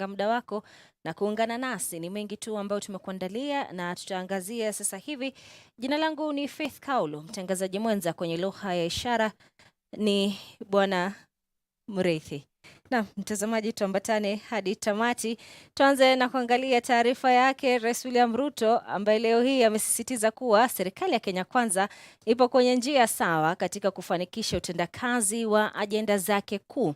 muda wako na kuungana nasi. Ni mengi tu ambayo tumekuandalia na tutaangazia sasa hivi. Jina langu ni Faith Kaulo, mtangazaji mwenza kwenye lugha ya ishara ni Bwana Murithi. Na mtazamaji, tuambatane hadi tamati. Tuanze na kuangalia taarifa yake Rais William Ruto, ambaye leo hii amesisitiza kuwa serikali ya Kenya Kwanza ipo kwenye njia sawa katika kufanikisha utendakazi wa ajenda zake kuu.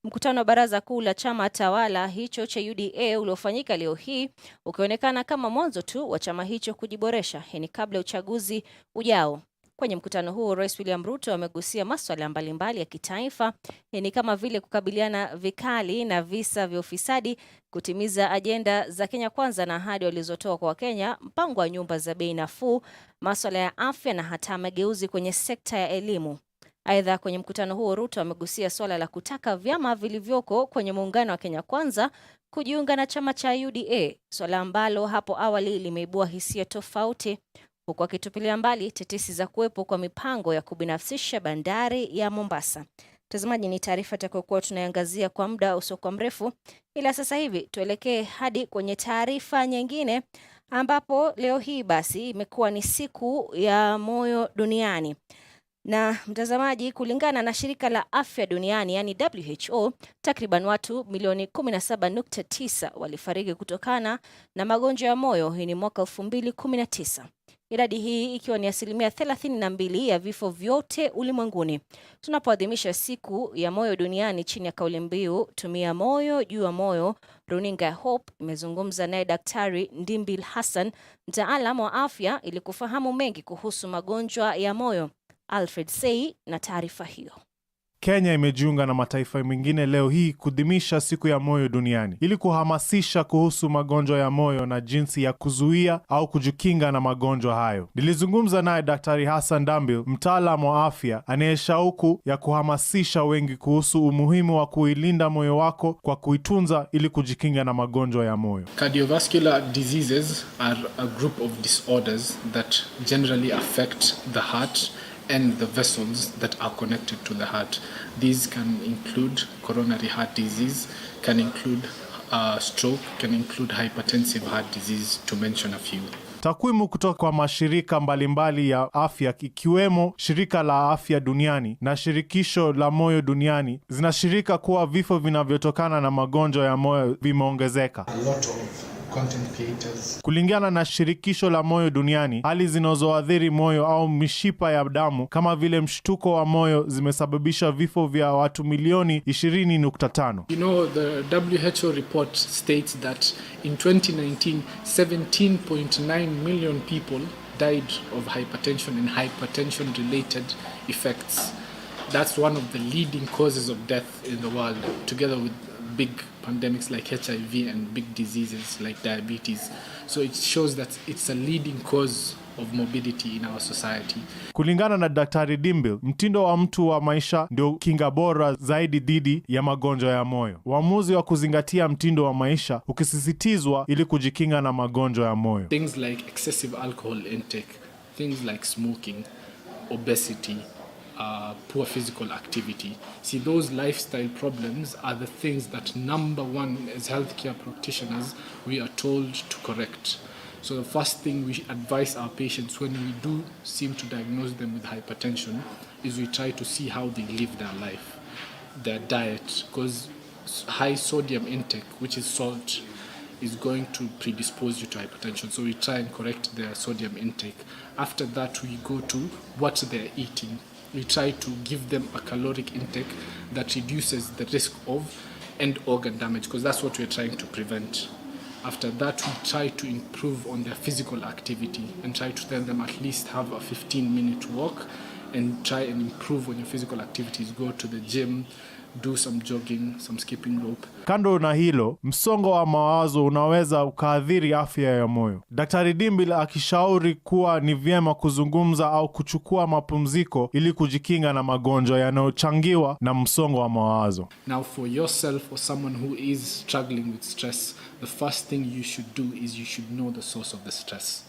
Mkutano wa baraza kuu la chama tawala hicho cha UDA uliofanyika leo hii ukionekana kama mwanzo tu wa chama hicho kujiboresha. Hii ni kabla ya uchaguzi ujao. Kwenye mkutano huo, Rais William Ruto amegusia masuala mbalimbali ya kitaifa, ni kama vile kukabiliana vikali na visa vya ufisadi, kutimiza ajenda za Kenya Kwanza na ahadi walizotoa kwa Wakenya, mpango wa nyumba za bei nafuu, masuala ya afya na hata mageuzi kwenye sekta ya elimu. Aidha, kwenye mkutano huo Ruto amegusia swala la kutaka vyama vilivyoko kwenye muungano wa Kenya Kwanza kujiunga na chama cha UDA, swala ambalo hapo awali limeibua hisia tofauti, huku akitupilia mbali tetesi za kuwepo kwa mipango ya kubinafsisha bandari ya Mombasa. Mtazamaji, ni taarifa takayokuwa tunaangazia kwa muda usiokuwa mrefu, ila sasa hivi tuelekee hadi kwenye taarifa nyingine, ambapo leo hii basi imekuwa ni siku ya moyo duniani. Na mtazamaji, kulingana na shirika la afya duniani yani WHO, takriban watu milioni 17.9 walifariki kutokana na magonjwa ya moyo. Hii ni mwaka 2019. Idadi hii ikiwa ni 32% ya vifo vyote ulimwenguni. Tunapoadhimisha siku ya moyo duniani chini ya kauli mbiu tumia moyo juu ya moyo, runinga ya Hope imezungumza naye Daktari Ndimbil Hassan, mtaalamu wa afya, ili kufahamu mengi kuhusu magonjwa ya moyo. Alfred Sei na taarifa hiyo. Kenya imejiunga na mataifa mengine leo hii kuadhimisha siku ya moyo duniani ili kuhamasisha kuhusu magonjwa ya moyo na jinsi ya kuzuia au kujikinga na magonjwa hayo. Nilizungumza naye Daktari Hassan Ndambil, mtaalamu wa afya anayeshauku ya kuhamasisha wengi kuhusu umuhimu wa kuilinda moyo wako kwa kuitunza ili kujikinga na magonjwa ya moyo. Cardiovascular diseases are a group of disorders that generally affect the heart and the vessels that are connected to the heart. These can include coronary heart disease, can include stroke, can include hypertensive heart disease, to mention a few. Takwimu kutoka kwa mashirika mbalimbali ya afya ikiwemo Shirika la Afya Duniani na Shirikisho la Moyo Duniani zinashirika kuwa vifo vinavyotokana na magonjwa ya moyo vimeongezeka. Kulingana na Shirikisho la Moyo Duniani, hali zinazoathiri moyo au mishipa ya damu kama vile mshtuko wa moyo zimesababisha vifo vya watu milioni 20.5. You know, the WHO report states that in 2019, 17.9 million people died of hypertension and hypertension-related effects. That's one of the leading causes of death in the world, together with big pandemics like HIV and big diseases like diabetes. So it shows that it's a leading cause of morbidity in our society. Kulingana na Daktari Dimbil, mtindo wa mtu wa maisha ndio kinga bora zaidi dhidi ya magonjwa ya moyo. Uamuzi wa kuzingatia mtindo wa maisha ukisisitizwa ili kujikinga na magonjwa ya moyo. Things like excessive alcohol intake, things like smoking, obesity, poor physical activity. See, those lifestyle problems are the things that, number one, as healthcare practitioners, we are told to correct. So the first thing we advise our patients when we do seem to diagnose them with hypertension is we try to see how they live their life, their diet, because high sodium intake, which is salt, is going to predispose you to hypertension. So we try and correct their sodium intake. After that, we go to what they're eating. We try to give them a caloric intake that reduces the risk of end organ damage, because that's what we're trying to prevent. After that, we try to improve on their physical activity and try to tell them at least have a 15-minute walk and try and improve on your physical activities. Go to the gym, do some jogging, some skipping rope. Kando na hilo, msongo wa mawazo unaweza ukaathiri afya ya moyo. Daktari Dimbil akishauri kuwa ni vyema kuzungumza au kuchukua mapumziko ili kujikinga na magonjwa yanayochangiwa na msongo wa mawazo. Now, for yourself or someone who is struggling with stress, the first thing you should do is you should know the source of the stress.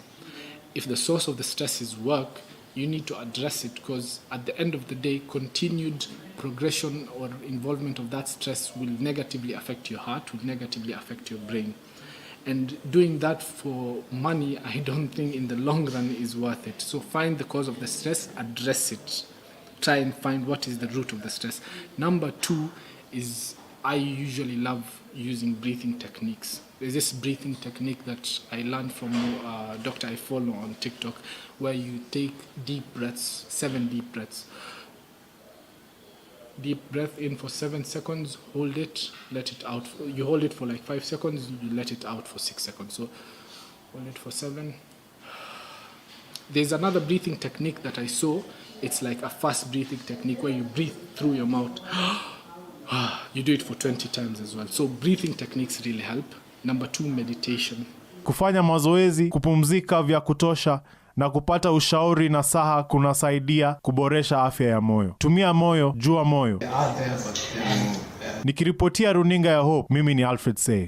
If the source of the stress is work, you need to address it, because at the end of the day, continued progression or involvement of that stress will negatively affect your heart, will negatively affect your brain. And doing that for money, I don't think in the long run is worth it. So find the cause of the stress, address it. Try and find what is the root of the stress. Number 2 is, I usually love using breathing techniques. There's this breathing technique that I learned from Dr. I follow on TikTok, where you take deep breaths, 7 deep breaths. Deep breath in for 7 seconds, hold it, let it out. You hold it for like 5 seconds, you let it out for 6 seconds. So hold it for 7. There's another breathing technique that I saw. It's like a fast breathing technique where you breathe through your mouth. You do it for 20 times as well. So breathing techniques really help. Number 2, meditation. Kufanya mazoezi, kupumzika vya kutosha na kupata ushauri na saha kunasaidia kuboresha afya ya moyo. Tumia moyo, jua moyo. Nikiripotia runinga ya Hope, mimi ni Alfred Say.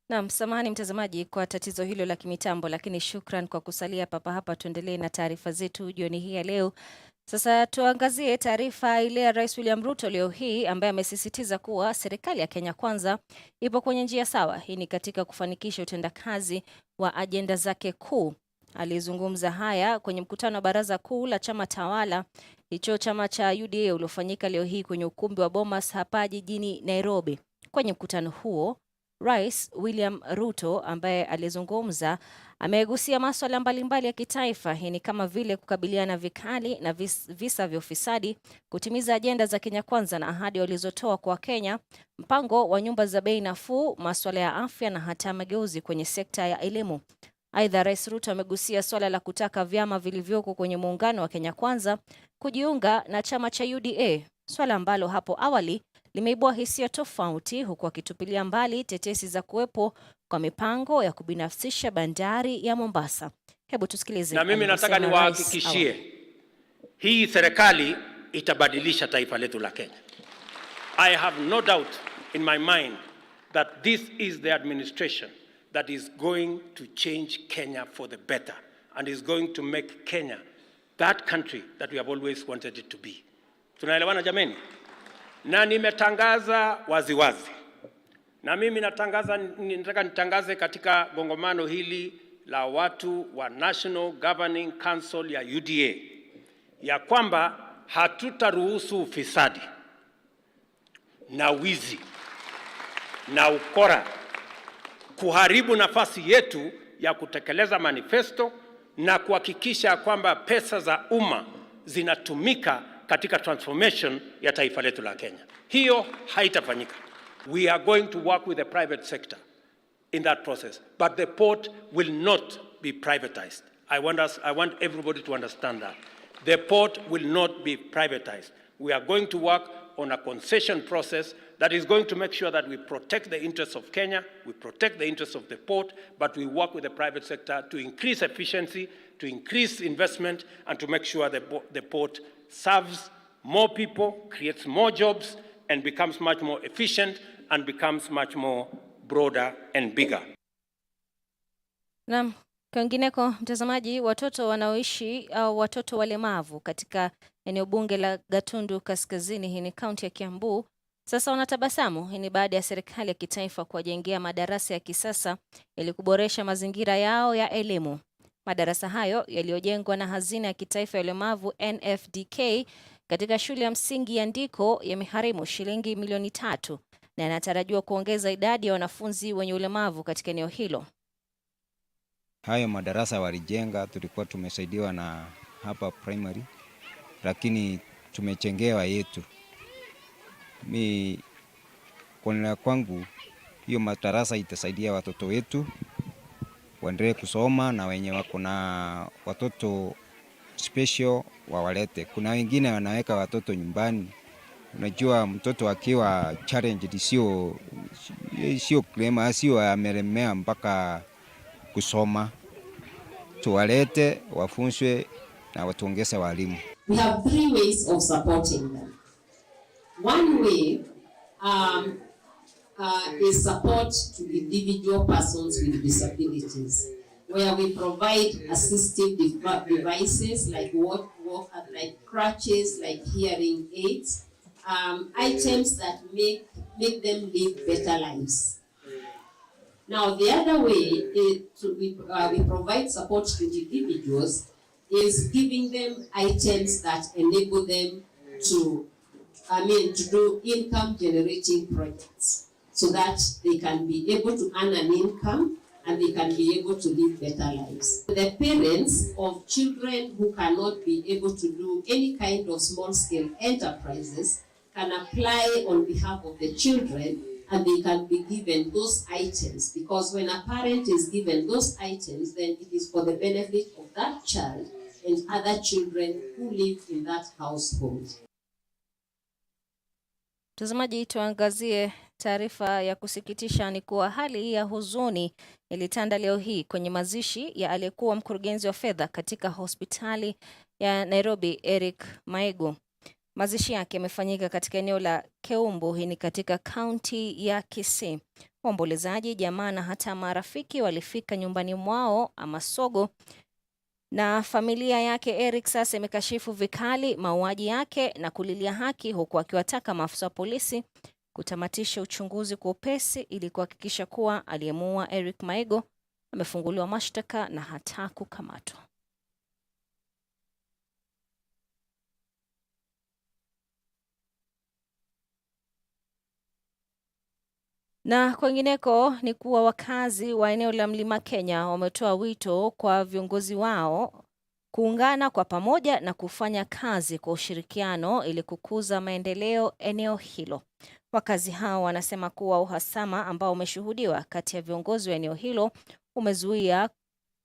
Naam, samahani mtazamaji kwa tatizo hilo la kimitambo, lakini shukran kwa kusalia papa hapa. Tuendelee na taarifa zetu jioni hii ya leo. Sasa tuangazie taarifa ile ya Rais William Ruto leo hii ambaye amesisitiza kuwa serikali ya Kenya Kwanza ipo kwenye njia sawa. Hii ni katika kufanikisha utendakazi wa ajenda zake kuu. Alizungumza haya kwenye mkutano wa baraza kuu la chama tawala hicho, chama cha UDA, uliofanyika leo hii kwenye ukumbi wa Bomas hapa jijini Nairobi. Kwenye mkutano huo, Rais William Ruto ambaye alizungumza amegusia masuala mbalimbali ya kitaifa. Hii ni kama vile kukabiliana vikali na visa vya ufisadi, kutimiza ajenda za Kenya Kwanza na ahadi walizotoa kwa Kenya, mpango wa nyumba za bei nafuu, masuala ya afya na hata mageuzi kwenye sekta ya elimu. Aidha, Rais Ruto amegusia swala la kutaka vyama vilivyoko kwenye muungano wa Kenya Kwanza kujiunga na chama cha UDA, swala ambalo hapo awali limeibua hisia tofauti, huku akitupilia mbali tetesi za kuwepo kwa mipango ya kubinafsisha bandari ya Mombasa. Hebu tusikilize. Na mimi nataka niwahakikishie hii serikali itabadilisha taifa letu la Kenya. I have no doubt in my mind that this is the administration that is going to change Kenya for the better and is going to make Kenya that country that we have always wanted it to be. Tunaelewana jameni? Na nimetangaza waziwazi. Na mimi nataka nitangaze katika gongomano hili la watu wa National Governing Council ya UDA ya kwamba hatutaruhusu ufisadi na wizi na ukora kuharibu nafasi yetu ya kutekeleza manifesto na kuhakikisha kwamba pesa za umma zinatumika katika transformation ya taifa letu la Kenya. Hiyo haitafanyika. We are going to work with the private sector in that process, but the port will not be privatized. I want everybody to understand that. The port will not be privatized. We are going to work on a concession process that is going to make sure that we protect the interests of Kenya, we protect the interests of the port, but we work with the private sector to increase efficiency, to increase investment, and to make sure the port serves more people, creates more jobs, and becomes much more efficient and becomes much more broader and bigger. Naam, kwingineko mtazamaji, watoto wanaoishi au watoto walemavu katika eneo bunge la Gatundu Kaskazini, hii ni kaunti ya Kiambu, sasa wanatabasamu. Hii ni baada ya serikali ya kitaifa kuwajengea madarasa ya kisasa ili kuboresha mazingira yao ya elimu. Madarasa hayo yaliyojengwa na hazina ya kitaifa ya ulemavu NFDK katika shule ya msingi ya Ndiko yameharimu shilingi milioni 3 na yanatarajiwa kuongeza idadi ya wanafunzi wenye ulemavu katika eneo hilo. Hayo madarasa walijenga, tulikuwa tumesaidiwa na hapa primary, lakini tumechengewa yetu. Kwa kwangu hiyo madarasa itasaidia watoto wetu waendelee kusoma, na wenye wako na watoto special wawalete. Kuna wengine wanaweka watoto nyumbani. Unajua mtoto akiwa challenged sio klema, sio amelemea mpaka kusoma. Tuwalete, wafunzwe na watuongeze walimu. We have 3 ways of supporting them. One way is support to individual persons with disabilities, where we provide assistive devices like like crutches, like hearing aids, items that make them live better lives. Now, the other way we provide support to individuals is giving them items that enable them to do income generating projects so that they can be able to earn an income and they can be able to live better lives. The parents of children who cannot be able to do any kind of small-scale enterprises can apply on behalf of the children, and they can be given those items, because when a parent is given those items, then it is for the benefit of that child and other children who live in that household. Mtazamaji, tuangazie taarifa ya kusikitisha. Ni kuwa hali ya huzuni ilitanda leo hii kwenye mazishi ya aliyekuwa mkurugenzi wa fedha katika hospitali ya Nairobi, Eric Maigu. Mazishi yake yamefanyika katika eneo la Keumbu, hii ni katika kaunti ya Kisii. Waombolezaji, jamaa na hata marafiki walifika nyumbani mwao Amasogo Na familia yake Eric sasa imekashifu vikali mauaji yake na kulilia haki, huku akiwataka maafisa wa polisi kutamatisha uchunguzi kwa upesi ili kuhakikisha kuwa aliyemuua Eric Maigo amefunguliwa mashtaka na hata kukamatwa. Na kwingineko ni kuwa wakazi wa eneo la Mlima Kenya wametoa wito kwa viongozi wao kuungana kwa pamoja na kufanya kazi kwa ushirikiano ili kukuza maendeleo eneo hilo. Wakazi hao wanasema kuwa uhasama ambao umeshuhudiwa kati ya viongozi wa eneo hilo umezuia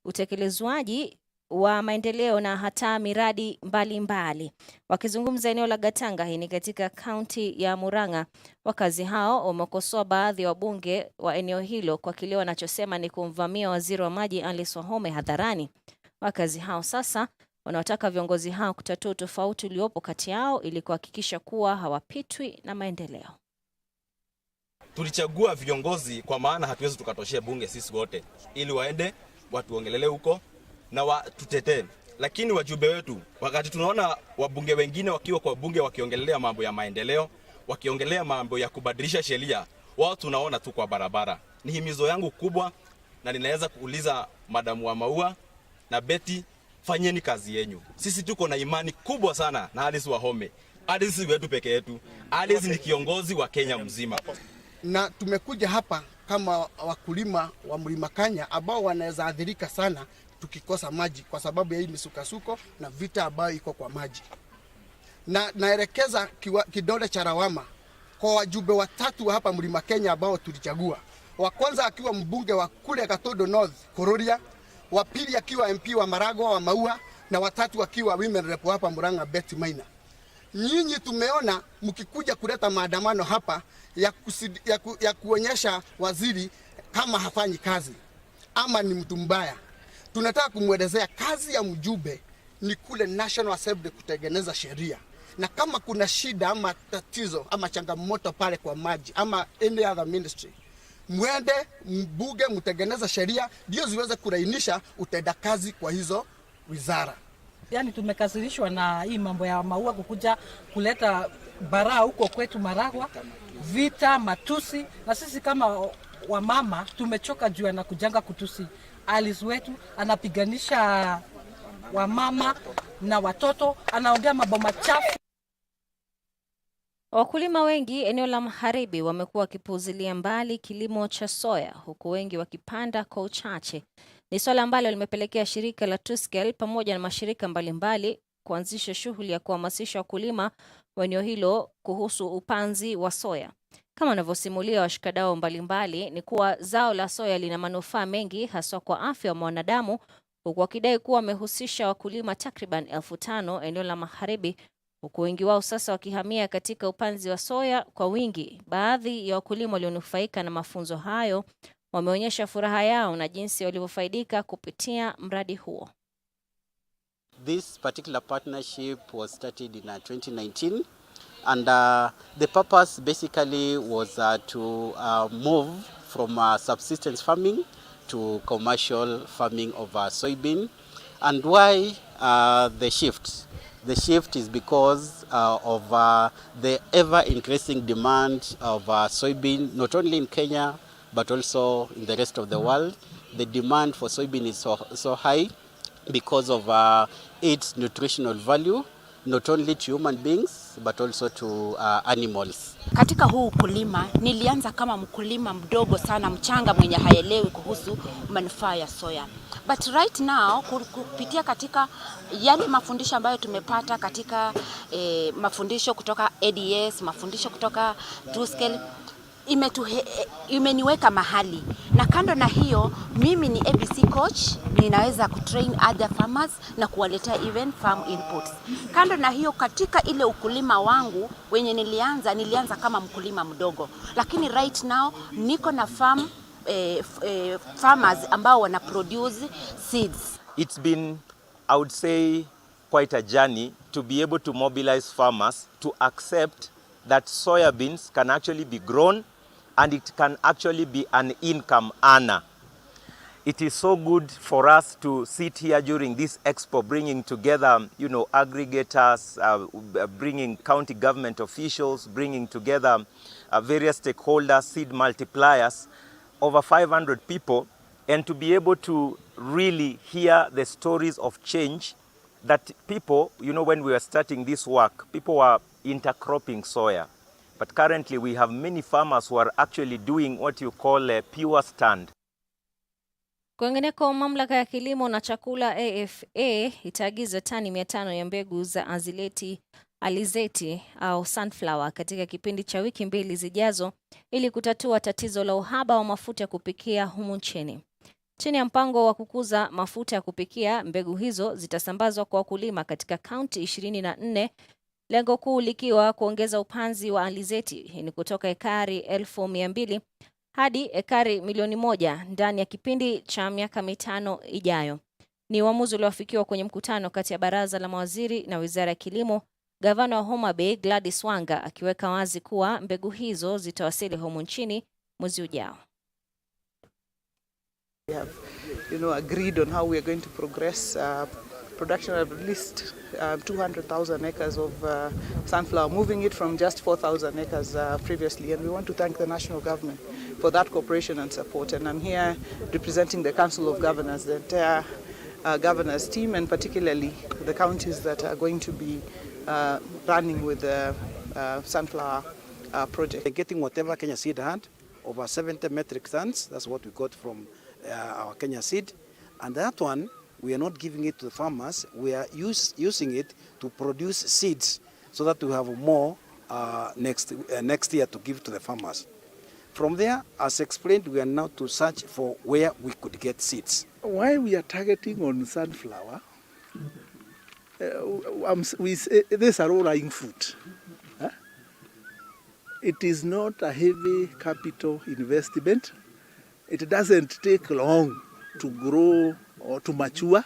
utekelezwaji wa maendeleo na hata miradi mbalimbali. Wakizungumza eneo la Gatanga, hii ni katika kaunti ya Murang'a, wakazi hao wamekosoa baadhi ya wabunge wa eneo hilo kwa kile wanachosema ni kumvamia waziri wa maji Alice Wahome hadharani. Wakazi hao sasa wanaotaka viongozi hao kutatua tofauti uliopo kati yao ili kuhakikisha kuwa hawapitwi na maendeleo. Tulichagua viongozi kwa maana hatuwezi tukatoshea bunge sisi wote, ili waende watuongelele huko na watutetee. Lakini wajumbe wetu, wakati tunaona wabunge wengine wakiwa kwa bunge wakiongelea mambo ya maendeleo, wakiongelea mambo ya kubadilisha sheria, wao tunaona tu kwa barabara. Ni himizo yangu kubwa, na ninaweza kuuliza Madamu wa Maua na Betty, fanyeni kazi yenu. Sisi tuko na imani kubwa sana na Alice Wahome. Alice si wetu peke yetu. Alice ni kiongozi wa Kenya mzima. Na tumekuja hapa kama wakulima wa Mlima Kenya ambao wanaweza athirika sana tukikosa maji kwa sababu ya hii misukasuko na vita ambayo iko kwa maji. Na naelekeza kidole cha lawama kwa wajumbe watatu wa hapa Mlima Kenya ambao tulichagua. Wa kwanza akiwa mbunge wa kule Gatodo North Kororia, wa pili akiwa MP wa Maragwa wa Maua, na watatu akiwa women rep hapa Murang'a Betty Maina. Nyinyi tumeona mkikuja kuleta maandamano hapa ya kuonyesha waziri kama hafanyi kazi ama ni mtu mbaya. Tunataka kumwelezea kazi ya mjumbe ni kule National Assembly kutengeneza sheria, na kama kuna shida ama tatizo ama changamoto pale kwa maji ama any other ministry, mwende mbunge mtengeneza sheria ndio ziweze kulainisha utendakazi kwa hizo wizara. Yani tumekasirishwa na hii mambo ya Maua kukuja kuleta baraa huko kwetu Maragwa, vita, matusi, na sisi kama wamama tumechoka juu na kujanga kutusi. Alice wetu anapiganisha wamama na watoto, anaongea mambo machafu. Wakulima wengi eneo la Magharibi wamekuwa wakipuuzilia mbali kilimo cha soya, huku wengi wakipanda kwa uchache. Ni swala ambalo limepelekea shirika la Tuskel pamoja na mashirika mbalimbali kuanzisha shughuli ya kuhamasisha wakulima wa eneo hilo kuhusu upanzi wa soya. Kama wanavyosimulia washikadau mbalimbali, ni kuwa zao la soya lina manufaa mengi haswa kwa afya ya mwanadamu, huku wakidai kuwa wamehusisha wakulima takriban 5,000 eneo la Magharibi, huku wengi wao sasa wakihamia katika upanzi wa soya kwa wingi. Baadhi ya wakulima walionufaika na mafunzo hayo wameonyesha furaha yao na jinsi walivyofaidika kupitia mradi huo. This particular partnership was started in 2019, and the purpose basically was to move from subsistence farming to commercial farming of soybean. And why the shift? The shift is because of the ever-increasing demand of soybean, not only in Kenya, but also in the rest of the world. The demand for soybean is so high because of its nutritional value, not only to human beings, but also to animals. Katika huu ukulima, nilianza kama mkulima mdogo sana, mchanga mwenye haelewi kuhusu manufaa ya soya. But right now, kupitia katika yale mafundisho ambayo tumepata katika mafundisho kutoka ADS, mafundisho kutoka Tuskel, imeniweka mahali. Na kando na hiyo, mimi ni ABC coach, ninaweza kutrain other farmers na kuwaletea even farm inputs. Kando na hiyo, katika ile ukulima wangu wenye nilianza kama mkulima mdogo, lakini right now niko na farmers ambao wana produce seeds. It's been, I would say, quite a journey to be able to mobilize farmers to accept that soya beans can actually be grown and it can actually be an income earner. It is so good for us to sit here during this expo, bringing together, aggregators, bringing county government officials, bringing together various stakeholders, seed multipliers, over 500 people, and to be able to really hear the stories of change that people, when we were starting this work, people were intercropping soya. But currently we have many farmers who are actually doing what you call a pure stand. Kwingineko, mamlaka ya kilimo na chakula AFA itaagiza tani 500 ya mbegu za alizeti au sunflower katika kipindi cha wiki 2 zijazo ili kutatua tatizo la uhaba wa mafuta ya kupikia humu nchini. Chini ya mpango wa kukuza mafuta ya kupikia, mbegu hizo zitasambazwa kwa wakulima katika kaunti 24, lengo kuu likiwa kuongeza upanzi wa alizeti ni kutoka ekari 200,000 hadi ekari milioni 1 ndani ya kipindi cha miaka 5 ijayo. Ni uamuzi uliofikiwa kwenye mkutano kati ya baraza la mawaziri na wizara ya kilimo, gavana wa Homa Bay Gladys Wanga akiweka wazi kuwa mbegu hizo zitawasili humu nchini mwezi ujao. We have, agreed on how we are going to progress production of at least 200,000 acres of sunflower, moving it from just 4,000 acres previously. And we want to thank the national government for that cooperation and support. And I'm here representing the Council of Governors, the entire governors team, and particularly the counties that are going to be running with the sunflower project. Getting whatever Kenya Seed had, over 70 metric tons, that's what we got from our Kenya Seed. And that one, we are not giving it to the farmers, we are using it to produce seeds so that we have more next year to give to the farmers. From there, as explained, we are now to search for where we could get seeds. Why we are targeting on sunflower, these are low-lying fruit. It is not a heavy capital investment. It doesn't take long to grow or to mature.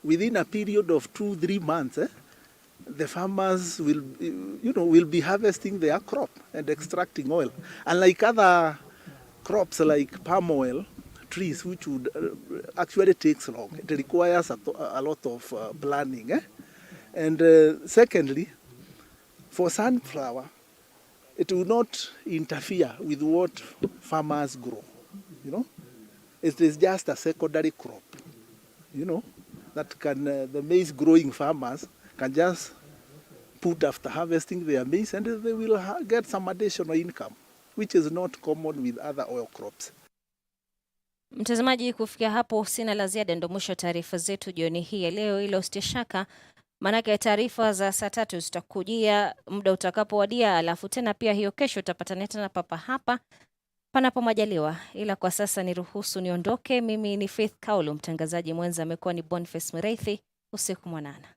Within a period of 2-3 months, the farmers will be harvesting their crop and extracting oil. Unlike other crops like palm oil trees, which would actually takes long. It requires a lot of planning. And secondly, for sunflower, it will not interfere with what farmers grow. It is just a secondary crop. That can the maize growing farmers can just put after harvesting their maize, and they will get some additional income, which is not common with other oil crops. Mtazamaji, kufikia hapo sina la ziada, ndo mwisho taarifa zetu jioni hii ya leo, ila usitie shaka manake taarifa za saa 3 zitakujia muda utakapowadia, alafu tena pia hiyo kesho utapatana tena papa hapa panapo majaliwa. Ila kwa sasa niruhusu niondoke. Mimi ni Faith Kaulu, mtangazaji mwenza amekuwa ni Boniface Mreithi. Usiku mwanana.